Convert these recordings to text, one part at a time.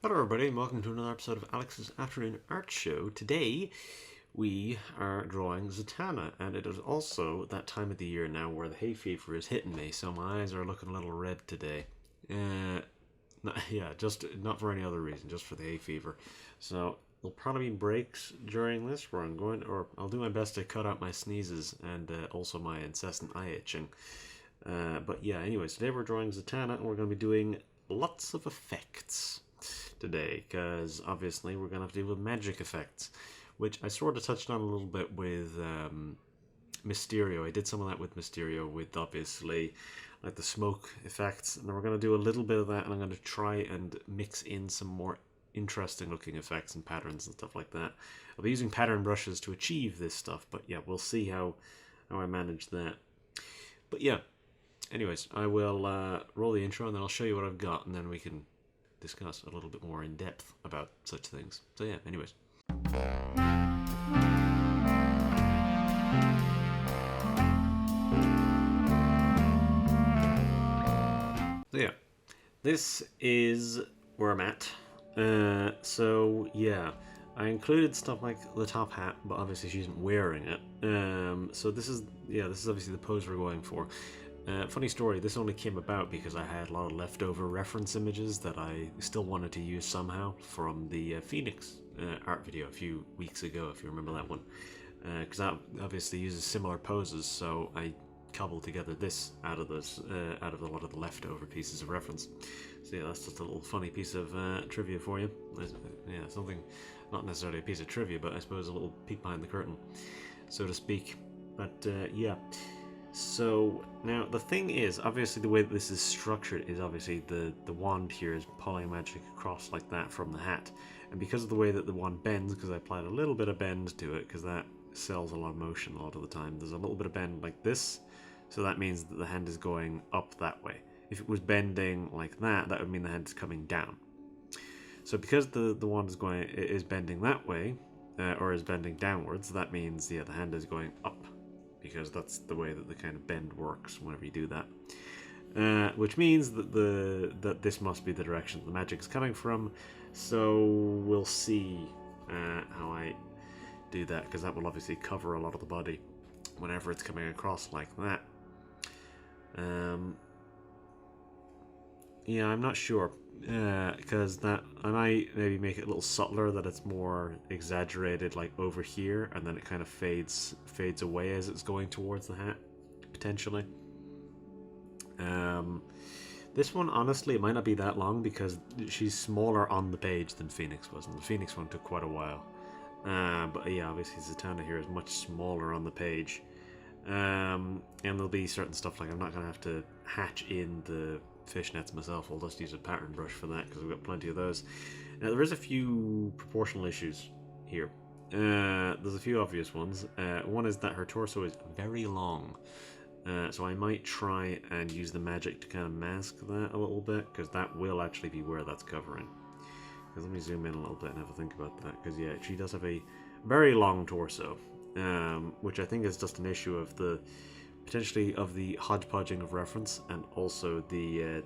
Hello everybody and welcome to another episode of Alex's Afternoon Art Show. Today we are drawing Zatanna, and it is also that time of the year now where the hay fever is hitting me, so my eyes are looking a little red today. Just not for any other reason, just for the hay fever. So there'll probably be breaks during this where I'll do my best to cut out my sneezes and also my incessant eye itching. But yeah, anyways, today we're drawing Zatanna and we're going to be doing lots of effects today, because obviously we're going to have to deal with magic effects, which I sort of touched on a little bit with Mysterio. I did some of that with Mysterio, with obviously like the smoke effects, and we're going to do a little bit of that, and I'm going to try and mix in some more interesting looking effects and patterns and stuff like that. I'll be using pattern brushes to achieve this stuff, but yeah, we'll see how I manage that. But yeah, anyways, I will roll the intro and then I'll show you what I've got, and then we can discuss a little bit more in depth about such things. So yeah, anyways. So yeah, this is where I'm at. So yeah, I included stuff like the top hat, but obviously she isn't wearing it. So this is obviously the pose we're going for. Funny story, this only came about because I had a lot of leftover reference images that I still wanted to use somehow from the Phoenix art video a few weeks ago, if you remember that one. Because that obviously uses similar poses, so I cobbled together this out of a lot of the leftover pieces of reference. So yeah, that's just a little funny piece of trivia for you. Yeah, something, not necessarily a piece of trivia, but I suppose a little peek behind the curtain, so to speak. But yeah. So now the thing is, obviously the way that this is structured is obviously the wand here is pulling magic across like that from the hat, and because of the way that the wand bends, because I applied a little bit of bend to it, because that sells a lot of motion a lot of the time, there's a little bit of bend like this, so that means that the hand is going up that way. If it was bending like that, that would mean the hand is coming down. So because the wand is bending that way, or is bending downwards, that means the hand is going up, because that's the way that the kind of bend works whenever you do that. Which means that that this must be the direction the magic is coming from. So we'll see how I do that, because that will obviously cover a lot of the body whenever it's coming across like that. Yeah, I'm not sure, because that I might maybe make it a little subtler, that it's more exaggerated, like over here, and then it kind of fades away as it's going towards the hat, potentially. This one, honestly, it might not be that long because she's smaller on the page than Phoenix was, and the Phoenix one took quite a while. But yeah, obviously Zatanna here is much smaller on the page. And there'll be certain stuff like I'm not going to have to hatch in the fishnets myself. I'll just use a pattern brush for that because we've got plenty of those. Now there is a few proportional issues here. There's a few obvious ones. One is that her torso is very long. So I might try and use the magic to kind of mask that a little bit, because that will actually be where that's covering. Because let me zoom in a little bit and have a think about that, because yeah, she does have a very long torso, which I think is just an issue of potentially of the hodgepodging of reference, and also the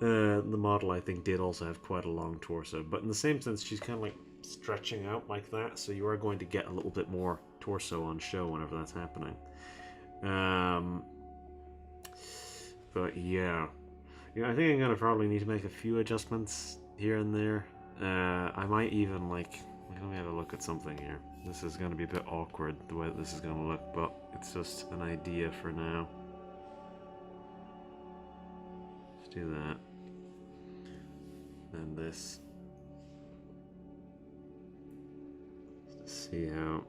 model I think did also have quite a long torso, but in the same sense she's kind of like stretching out like that, so you are going to get a little bit more torso on show whenever that's happening. But yeah, I think I'm gonna probably need to make a few adjustments here and there. I might even let me have a look at something here. This is gonna be a bit awkward the way that this is gonna look, but it's just an idea for now. Let's do that. And this. Just to see how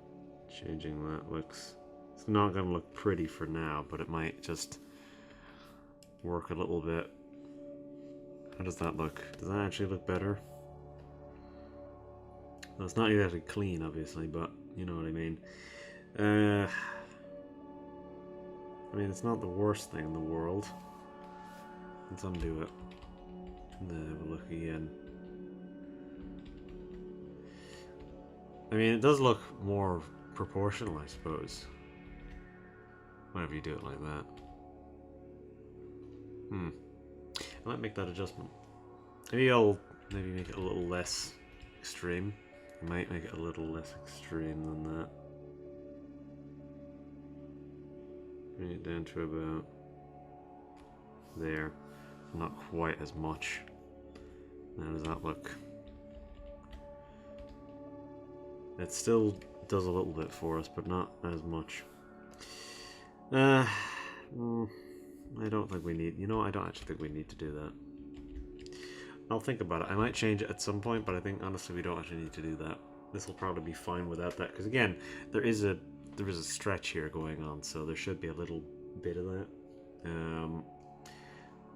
changing that looks. It's not gonna look pretty for now, but it might just work a little bit. How does that look? Does that actually look better? Well, it's not exactly clean, obviously, but you know what I mean. I mean, it's not the worst thing in the world. Let's undo it. And then have a look again. I mean, it does look more proportional, I suppose. Whenever you do it like that. I might make that adjustment. Maybe I'll maybe make it a little less extreme. I might make it a little less extreme than that. Bring it down to about there. Not quite as much. How does that look? It still does a little bit for us, but not as much. I don't think we need... You know, I don't actually think we need to do that. I'll think about it. I might change it at some point, but I think, honestly, we don't actually need to do that. This will probably be fine without that, because, again, there is a stretch here going on, so there should be a little bit of that.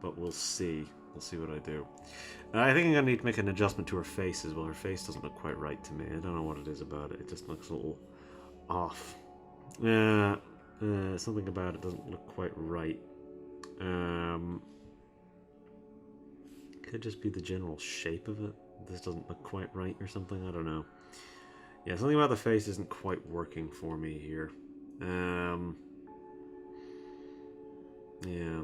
But we'll see. We'll see what I do. I think I'm going to need to make an adjustment to her face as well. Her face doesn't look quite right to me. I don't know what it is about it. It just looks a little off. Something about it doesn't look quite right. Could just be the general shape of it. This doesn't look quite right or something. I don't know. Yeah, something about the face isn't quite working for me here. Yeah.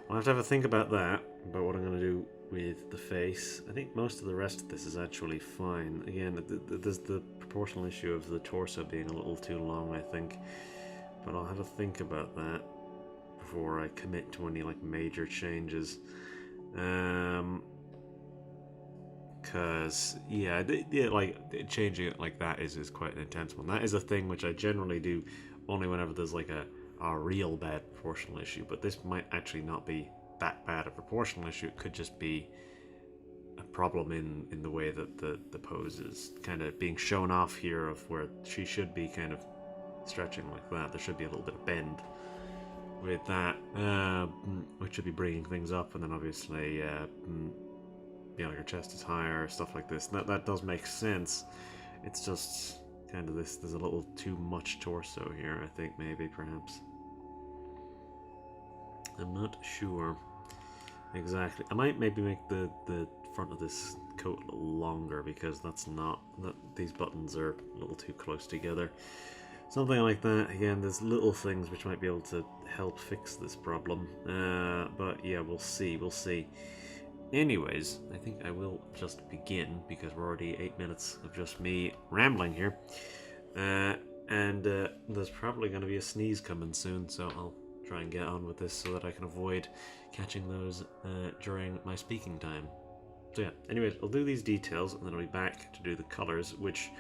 I'll have to have a think about that, about what I'm going to do with the face. I think most of the rest of this is actually fine. Again, there's the proportional issue of the torso being a little too long, I think. But I'll have a think about that before I commit to any like major changes. Because, yeah, like changing it like that is quite an intense one. That is a thing which I generally do only whenever there's like a real bad proportional issue, but this might actually not be that bad a proportional issue. It could just be a problem in the way that the pose is kind of being shown off here, of where she should be kind of stretching like that. There should be a little bit of bend with that, which should be bringing things up, and then obviously like her chest is higher, stuff like this. That does make sense. It's just kind of this, there's a little too much torso here, I think, maybe, perhaps. I'm not sure exactly. I might maybe make the front of this coat a little longer, because these buttons are a little too close together. Something like that. Again, there's little things which might be able to help fix this problem. But yeah, we'll see. Anyways, I think I will just begin, because we're already 8 minutes of just me rambling here. And there's probably going to be a sneeze coming soon, so I'll try and get on with this so that I can avoid catching those during my speaking time. So yeah, anyways, I'll do these details, and then I'll be back to do the colors, which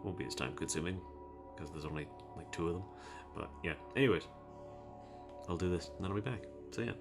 won't be as time consuming, because there's only like 2 of them. But yeah, anyways, I'll do this, and then I'll be back. So yeah.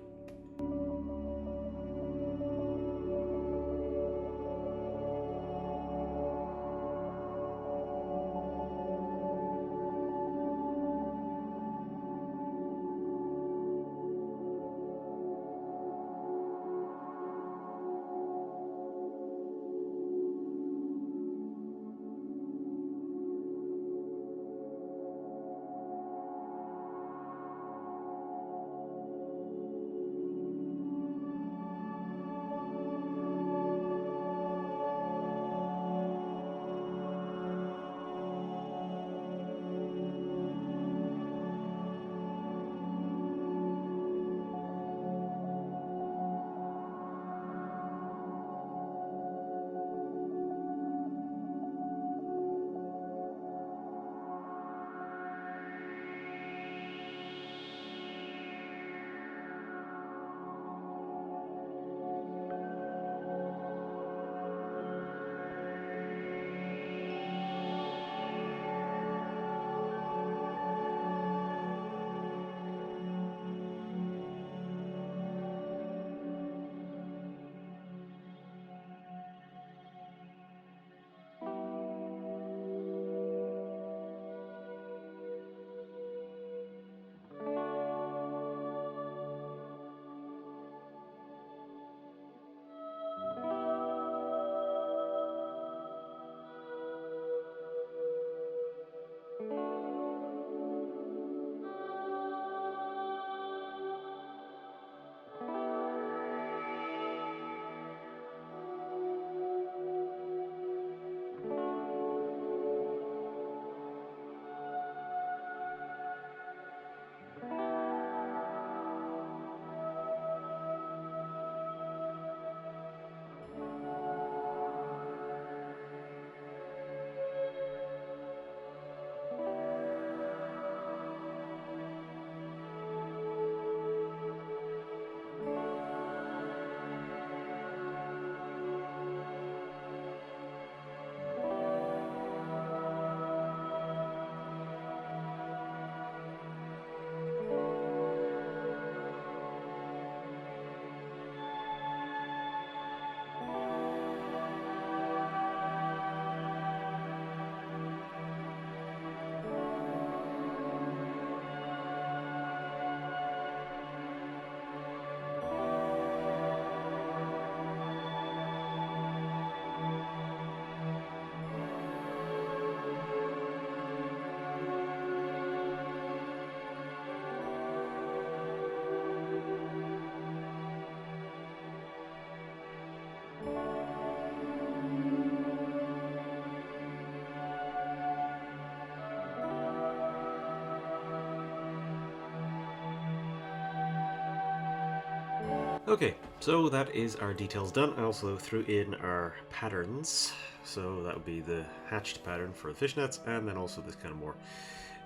Okay, so that is our details done. I also threw in our patterns. So that would be the hatched pattern for the fishnets, and then also this kind of more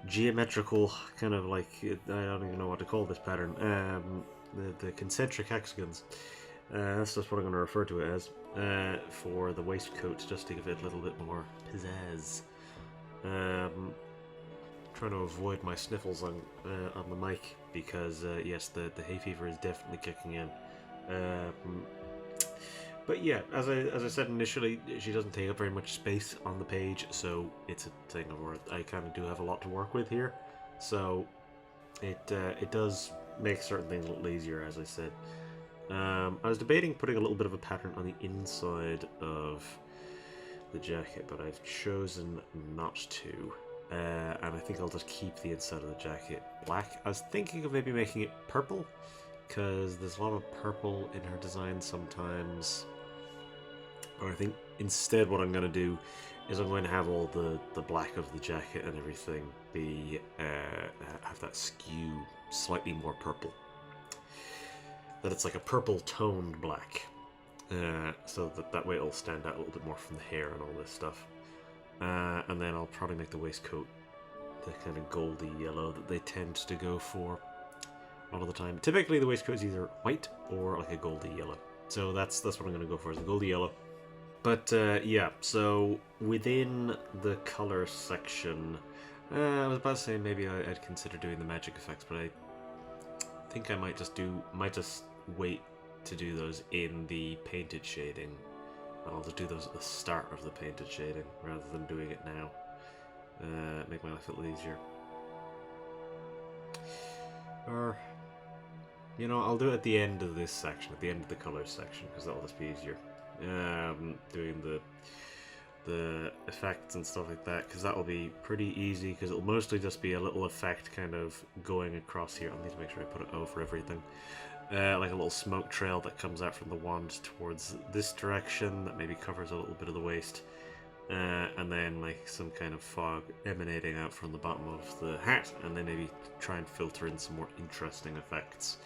geometrical, kind of like, I don't even know what to call this pattern, the concentric hexagons. That's just what I'm going to refer to it as, for the waistcoat, just to give it a little bit more pizzazz. Trying to avoid my sniffles on the mic, because yes, the hay fever is definitely kicking in. But yeah, as I said initially, she doesn't take up very much space on the page, so it's a thing of where I kind of do have a lot to work with here. So it does make certain things a little easier, as I said. I was debating putting a little bit of a pattern on the inside of the jacket, but I've chosen not to. And I think I'll just keep the inside of the jacket black. I was thinking of maybe making it purple, because there's a lot of purple in her design sometimes. But I think instead what I'm going to do is I'm going to have all the black of the jacket and everything be have that skew slightly more purple. That it's like a purple toned black. So that way it'll stand out a little bit more from the hair and all this stuff. And then I'll probably make the waistcoat the kind of goldy yellow that they tend to go for a lot of the time. Typically the waistcoat is either white or like a goldy yellow. So that's what I'm going to go for, is the goldy yellow. But yeah, so within the color section, I was about to say maybe I'd consider doing the magic effects, but I think I might just wait to do those in the painted shading. I'll just do those at the start of the painted shading rather than doing it now. Make my life a little easier. Or, you know, I'll do it at the end of this section, at the end of the colors section, because that'll just be easier. Doing the effects and stuff like that, because that'll be pretty easy, because it'll mostly just be a little effect kind of going across here. I need to make sure I put an O for everything. Like a little smoke trail that comes out from the wand towards this direction that maybe covers a little bit of the waist, and then like some kind of fog emanating out from the bottom of the hat, and then maybe try and filter in some more interesting effects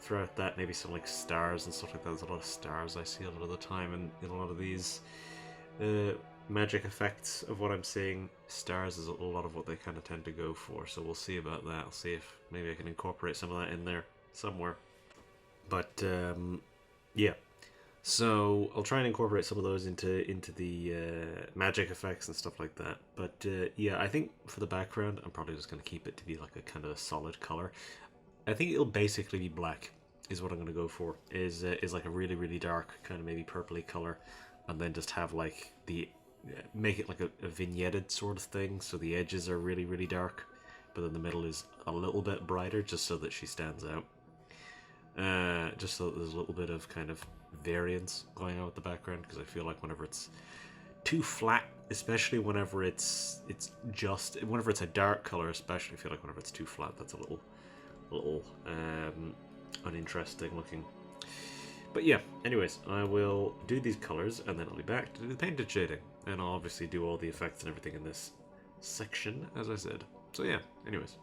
throughout that. Maybe some like stars and stuff like that. There's a lot of stars I see a lot of the time in a lot of these magic effects of what I'm seeing. Stars is a lot of what they kind of tend to go for, so we'll see about that. I'll see if maybe I can incorporate some of that in there somewhere. But yeah, so I'll try and incorporate some of those into the magic effects and stuff like that. But yeah, I think for the background, I'm probably just going to keep it to be like a kind of a solid color. I think it'll basically be black, is what I'm going to go for. Is like a really, really dark kind of maybe purpley color, and then just have like make it like a vignetted sort of thing, so the edges are really, really dark, but then the middle is a little bit brighter, just so that she stands out. Just so that there's a little bit of kind of variance going on with the background, because I feel like whenever it's too flat, especially whenever it's a dark color, especially, I feel like whenever it's too flat, that's a little uninteresting looking. But yeah, anyways, I will do these colors and then I'll be back to do the painted shading, and I'll obviously do all the effects and everything in this section, as I said. So yeah, anyways.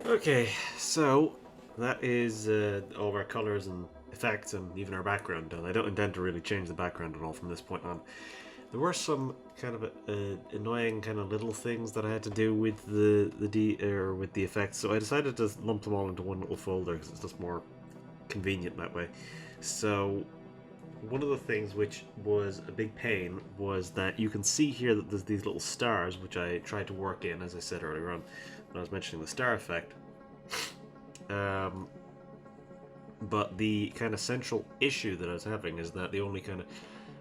Okay, so that is all of our colors and effects and even our background done. I don't intend to really change the background at all from this point on. There were some kind of annoying kind of little things that I had to do with with the effects, so I decided to lump them all into one little folder because it's just more convenient that way. So one of the things which was a big pain was that you can see here that there's these little stars which I tried to work in, as I said earlier on when I was mentioning the star effect. But the kind of central issue that I was having is that the only kind of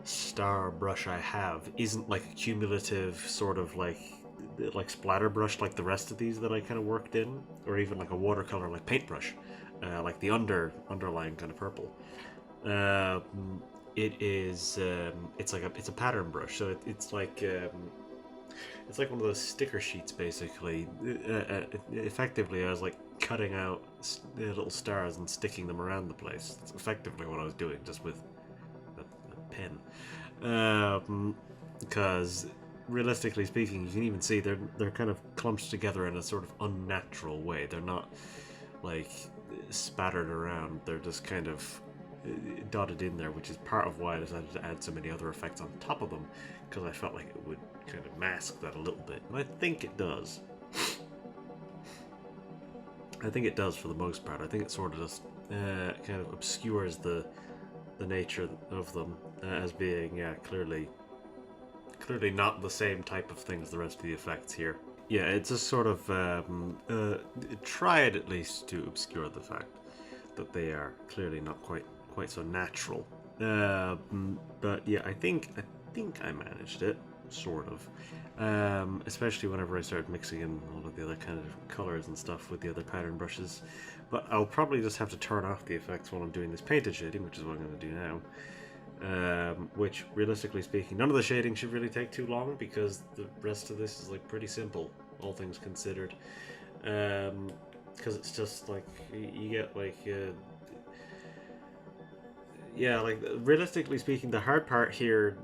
star brush I have isn't like a cumulative sort of like splatter brush like the rest of these that I kind of worked in, or even like a watercolor like paintbrush, like the underlying kind of purple. It is it's a pattern brush, so it's like one of those sticker sheets basically. Effectively, I was like cutting out little stars and sticking them around the place. That's effectively what I was doing, just with a pen. Because realistically speaking, you can even see they're kind of clumped together in a sort of unnatural way. They're not like spattered around. They're just kind of dotted in there, which is part of why I decided to add so many other effects on top of them, because I felt like it would kind of mask that a little bit, and I think it does. I think it does for the most part. I think it sort of just kind of obscures the nature of them as being clearly not the same type of thing as the rest of the effects here. Yeah, it's just sort of tried at least to obscure the fact that they are clearly not quite so natural. But yeah, I think I managed it, sort of. Especially whenever I started mixing in all of the other kind of colors and stuff with the other pattern brushes. But I'll probably just have to turn off the effects while I'm doing this painted shading, which is what I'm going to do now. Which, realistically speaking, none of the shading should really take too long, because the rest of this is like pretty simple, all things considered. Because it's just like you get like yeah, like realistically speaking, the hard part here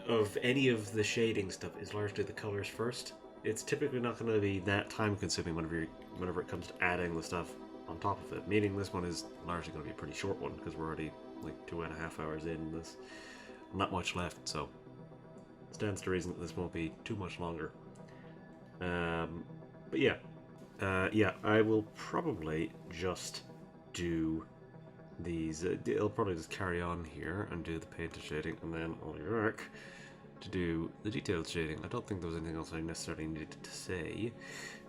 of any of the shading stuff is largely the colors first. It's typically not going to be that time consuming whenever it comes to adding the stuff on top of it. Meaning this one is largely going to be a pretty short one, because we're already like 2.5 hours in. This not much left, so it stands to reason that this won't be too much longer. But yeah, yeah, I will probably just do these. I'll probably just carry on here and do the painted shading, and then I'll be back to do the detailed shading. I don't think there was anything else I necessarily needed to say.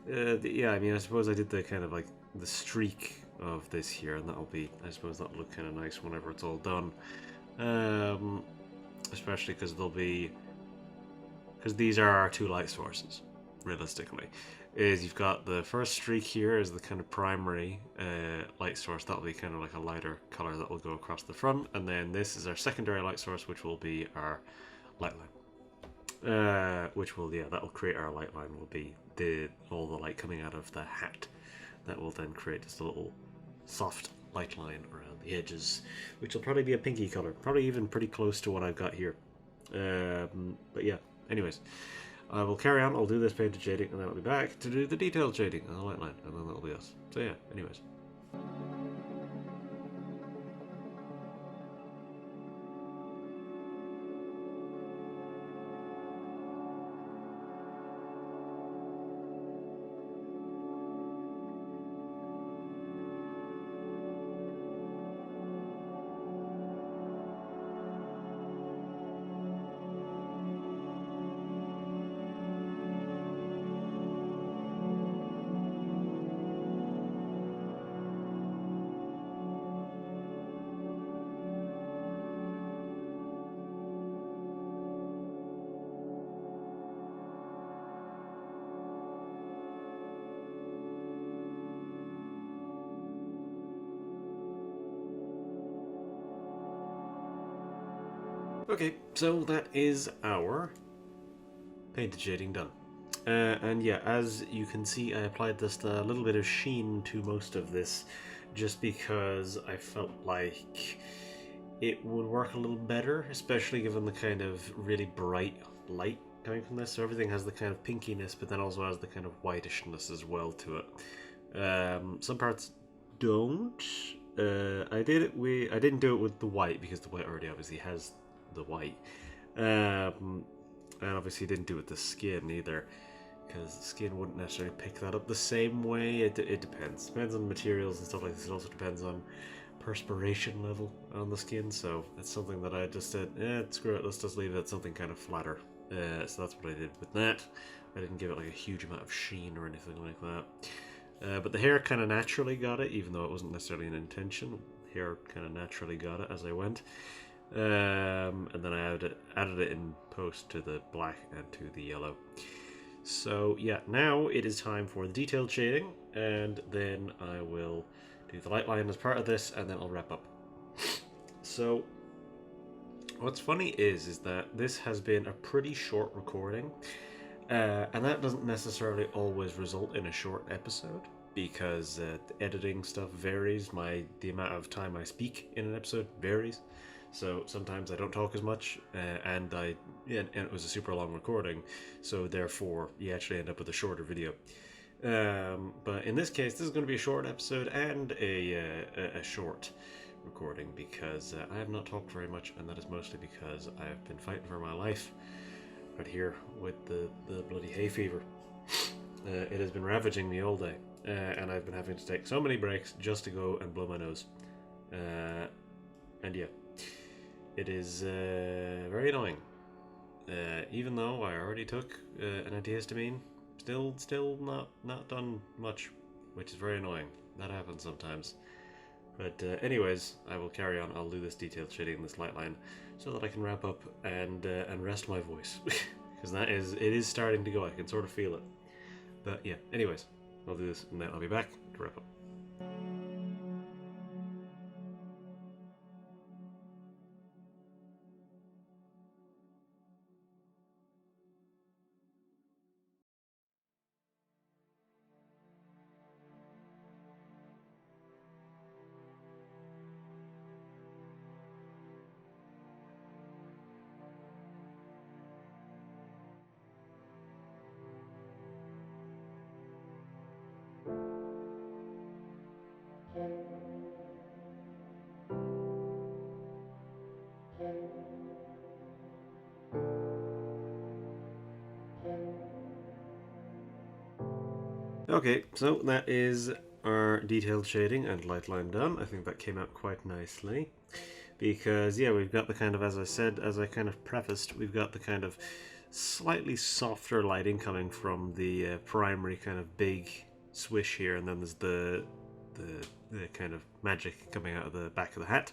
Yeah, I mean, I suppose I did the kind of like the streak of this here, and I suppose that'll look kind of nice whenever it's all done. Especially because these are our two light sources, realistically. Is you've got the first streak here is the kind of primary light source. That'll be kind of like a lighter color that will go across the front, and then this is our secondary light source, which will be our light line. Which will, yeah, that'll create our light line. Will be all the light coming out of the hat. That will then create just a little soft light line around the edges, which will probably be a pinky color, probably even pretty close to what I've got here. But yeah, anyways. I will carry on, I'll do this painted shading, and then I'll be back to do the detailed shading and the light line, and then that'll be us. So yeah, anyways. Okay, so that is our painted shading done. And yeah, as you can see, I applied just a little bit of sheen to most of this, just because I felt like it would work a little better, especially given the kind of really bright light coming from this. So everything has the kind of pinkiness, but then also has the kind of whitishness as well to it. Some parts don't. I did it with. I didn't do it with the white because the white already obviously has the white. And obviously didn't do it with the skin either, because the skin wouldn't necessarily pick that up the same way. It depends. Depends on materials and stuff like this. It also depends on perspiration level on the skin. So it's something that I just said, screw it. Let's just leave it at something kind of flatter. So that's what I did with that. I didn't give it like a huge amount of sheen or anything like that. But the hair kind of naturally got it, even though it wasn't necessarily an intention. Hair kind of naturally got it as I went. And then I added it in post to the black and to the yellow. So yeah, now it is time for the detailed shading, and then I will do the light line as part of this, and then I'll wrap up. So what's funny is that this has been a pretty short recording, and that doesn't necessarily always result in a short episode, because the editing stuff varies. The amount of time I speak in an episode varies. So sometimes I don't talk as much, and it was a super long recording, so therefore you actually end up with a shorter video. But in this case, this is going to be a short episode and a short recording, because I have not talked very much, and that is mostly because I have been fighting for my life right here with the bloody hay fever. It has been ravaging me all day, and I've been having to take so many breaks just to go and blow my nose. And yeah. It is very annoying. Even though I already took an antihistamine, still not done much, which is very annoying. That happens sometimes. But anyways, I will carry on. I'll do this detailed shading in this light line so that I can wrap up and rest my voice, because it is starting to go. I can sort of feel it. But yeah. Anyways, I'll do this and then I'll be back to wrap up. Okay, so that is our detailed shading and light line done. I think that came out quite nicely, because yeah, we've got the kind of, as I said, as I kind of prefaced, we've got the kind of slightly softer lighting coming from the primary kind of big swish here, and then there's the kind of magic coming out of the back of the hat,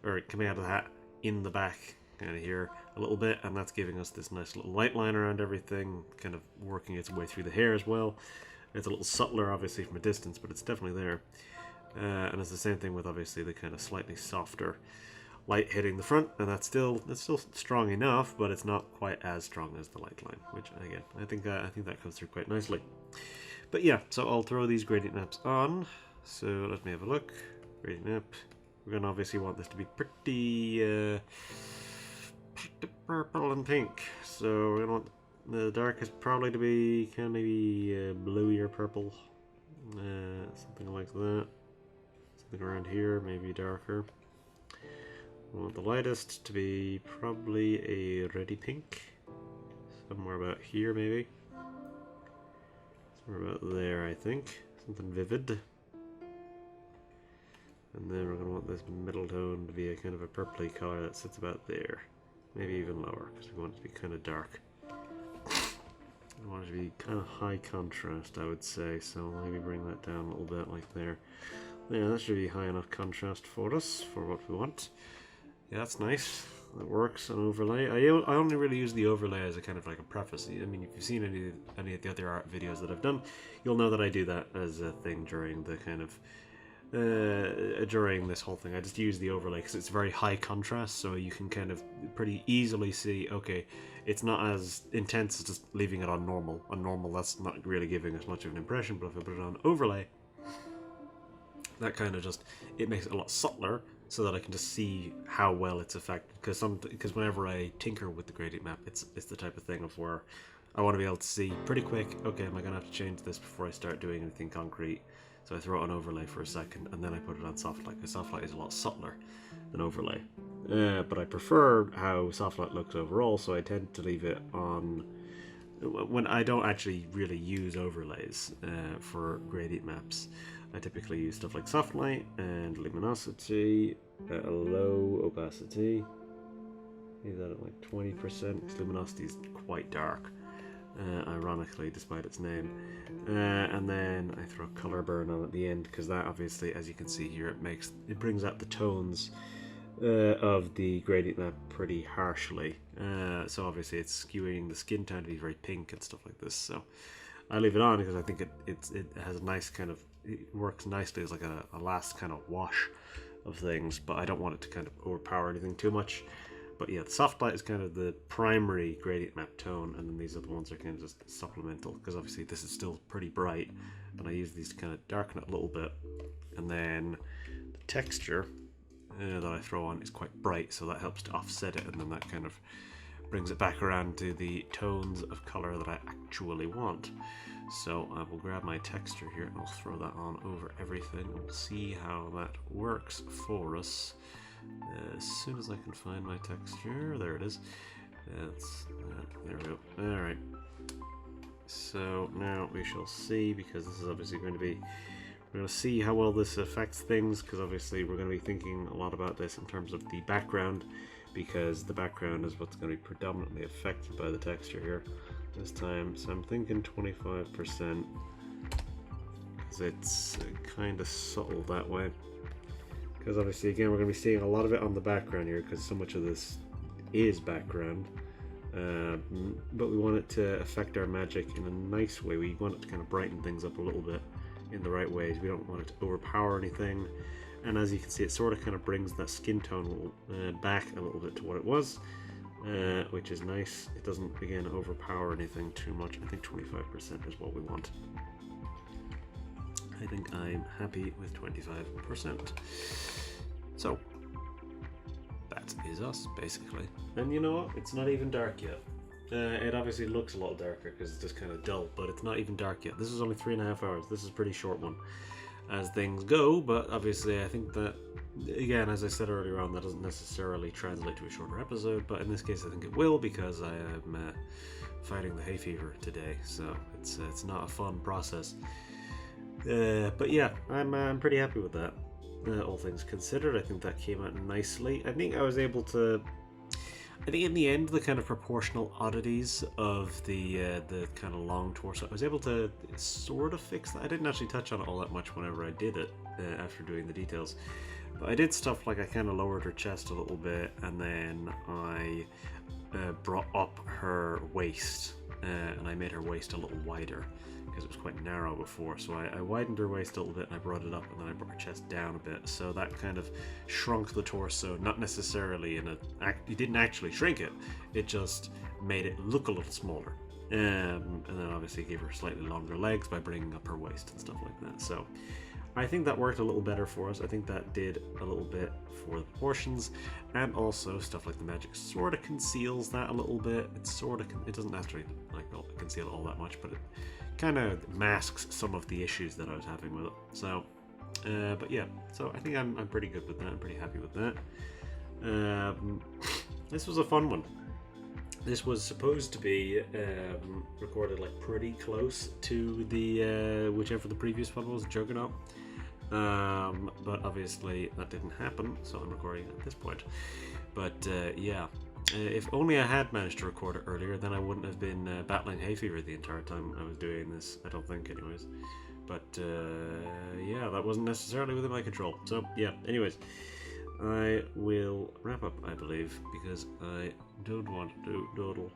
or coming out of the hat in the back kind of here a little bit, and that's giving us this nice little light line around everything, kind of working its way through the hair as well. It's a little subtler, obviously, from a distance, but it's definitely there. And it's the same thing with, obviously, the kind of slightly softer light hitting the front, and it's still strong enough, but it's not quite as strong as the light line, which, again, I think that comes through quite nicely. But yeah, so I'll throw these gradient maps on. So let me have a look. Gradient map. We're going to obviously want this to be pretty purple and pink. So we're going to want the darkest probably to be kind of maybe bluey or purple. Something like that. Something around here, maybe darker. We want the lightest to be probably a reddy pink. Somewhere about here, maybe. Somewhere about there, I think. Something vivid. And then we're going to want this middle tone to be a kind of a purpley color that sits about there. Maybe even lower, because we want it to be kind of dark. I want it to be kind of high contrast, I would say, so maybe bring that down a little bit, like there. Yeah, that should be high enough contrast for us, for what we want. Yeah, that's nice. That works. An overlay. I only really use the overlay as a kind of like a preface. I mean, if you've seen any of the other art videos that I've done, you'll know that I do that as a thing during the kind of during this whole thing. I just use the overlay because it's very high contrast, so you can kind of pretty easily see, okay, it's not as intense as just leaving it on normal. On normal, that's not really giving us much of an impression, but if I put it on overlay, that kind of just, it makes it a lot subtler, so that I can just see how well it's affected. Because whenever I tinker with the gradient map, it's the type of thing of where I want to be able to see pretty quick, okay, am I going to have to change this before I start doing anything concrete? So I throw it on overlay for a second, and then I put it on soft light, because soft light is a lot subtler than overlay. But I prefer how soft light looks overall, so I tend to leave it on when I don't actually really use overlays for gradient maps. I typically use stuff like soft light and luminosity at a low opacity. Leave that at like 20%, because luminosity is quite dark, ironically, despite its name. And then I throw color burn on at the end, because that obviously, as you can see here, it brings out the tones of the gradient map pretty harshly. So obviously it's skewing the skin tone to be very pink and stuff like this. So I leave it on because I think it has a nice kind of, it works nicely as like a last kind of wash of things, but I don't want it to kind of overpower anything too much. But yeah, the soft light is kind of the primary gradient map tone, and then these other ones are kind of just supplemental, because obviously this is still pretty bright, and I use these to kind of darken it a little bit. And then the texture that I throw on is quite bright, so that helps to offset it, and then that kind of brings it back around to the tones of color that I actually want. So I will grab my texture here and I'll throw that on over everything, and we'll see how that works for us. As soon as I can find my texture, there it is. There we go. Alright. So now we shall see, because this is obviously going to be, we're going to see how well this affects things, because obviously we're going to be thinking a lot about this in terms of the background, because the background is what's going to be predominantly affected by the texture here this time. So I'm thinking 25%, because it's kind of subtle that way. Because obviously, again, we're going to be seeing a lot of it on the background here, because so much of this is background. But we want it to affect our magic in a nice way. We want it to kind of brighten things up a little bit in the right ways. We don't want it to overpower anything. And as you can see, it sort of kind of brings that skin tone back a little bit to what it was, which is nice. It doesn't, again, overpower anything too much. I think 25% is what we want. I think I'm happy with 25%. So, that is us, basically. And you know what? It's not even dark yet. It obviously looks a lot darker because it's just kind of dull, but it's not even dark yet. This is only 3.5 hours. This is a pretty short one as things go, but obviously I think that, again, as I said earlier on, that doesn't necessarily translate to a shorter episode, but in this case I think it will, because I am fighting the hay fever today, so it's not a fun process. But yeah, I'm pretty happy with that. All things considered, I think that came out nicely. I think I was able to, I think in the end, the kind of proportional oddities of the kind of long torso, I was able to sort of fix that. I didn't actually touch on it all that much whenever I did it after doing the details. But I did stuff like I kind of lowered her chest a little bit, and then I brought up her waist, and I made her waist a little wider, because it was quite narrow before. So I widened her waist a little bit and I brought it up, and then I brought her chest down a bit. So that kind of shrunk the torso, not necessarily in a, it didn't actually shrink it, it just made it look a little smaller. And then obviously gave her slightly longer legs by bringing up her waist and stuff like that. So I think that worked a little better for us. I think that did a little bit for the proportions, and also stuff like the magic sort of conceals that a little bit. It sort of, it doesn't actually like conceal it all that much, but it kind of masks some of the issues that I was having with it. So, but yeah, so I think I'm pretty good with that. I'm pretty happy with that. This was a fun one. This was supposed to be recorded like pretty close to the whichever the previous one was, Juggernaut. But obviously that didn't happen, so I'm recording at this point. But yeah, if only I had managed to record it earlier, then I wouldn't have been battling hay fever the entire time I was doing this, I don't think anyways. But yeah, that wasn't necessarily within my control. So yeah, anyways, I will wrap up, I believe, because I don't want to dawdle.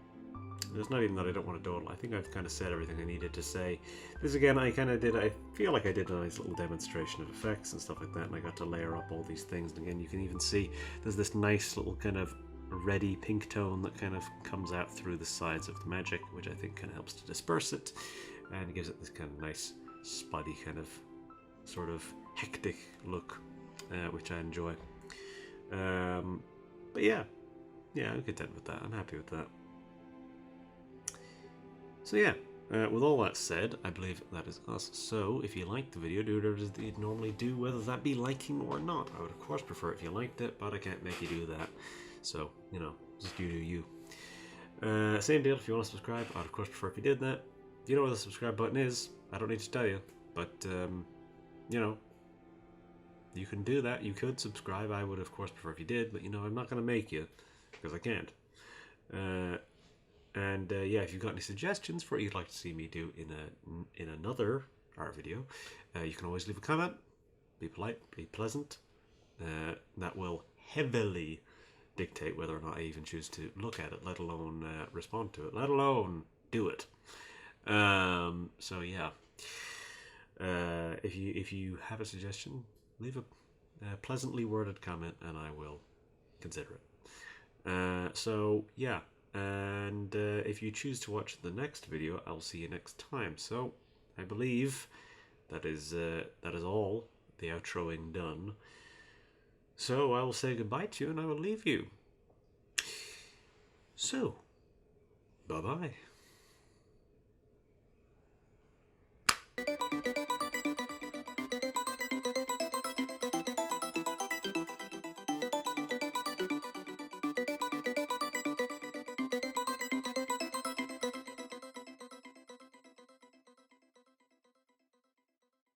It's not even that I don't want to dawdle. I think I've kind of said everything I needed to say. This again, I kind of did, I feel like I did a nice little demonstration of effects and stuff like that, and I got to layer up all these things. And again, you can even see there's this nice little kind of reddy pink tone that kind of comes out through the sides of the magic, which I think kind of helps to disperse it and gives it this kind of nice spotty kind of sort of hectic look, which I enjoy. But yeah, I'm content with that. I'm happy with that. So yeah, With all that said, I believe that is us. So, if you liked the video, do whatever it is that you'd normally do, whether that be liking or not. I would, of course, prefer if you liked it, but I can't make you do that. So, you know, just you do you. Same deal, if you want to subscribe, I'd, of course, prefer if you did that. You know where the subscribe button is. I don't need to tell you. But, you know, you can do that. You could subscribe. I would, of course, prefer if you did. But, you know, I'm not going to make you, because I can't. Yeah, if you've got any suggestions for what you'd like to see me do in another art video, you can always leave a comment. Be polite, be pleasant. That will heavily dictate whether or not I even choose to look at it, let alone respond to it, let alone do it. So yeah, if you have a suggestion, leave a pleasantly worded comment, and I will consider it. So yeah. And if you choose to watch the next video, I'll see you next time. So I believe that is all the outroing done. So I will say goodbye to you, and I will leave you. So, bye-bye.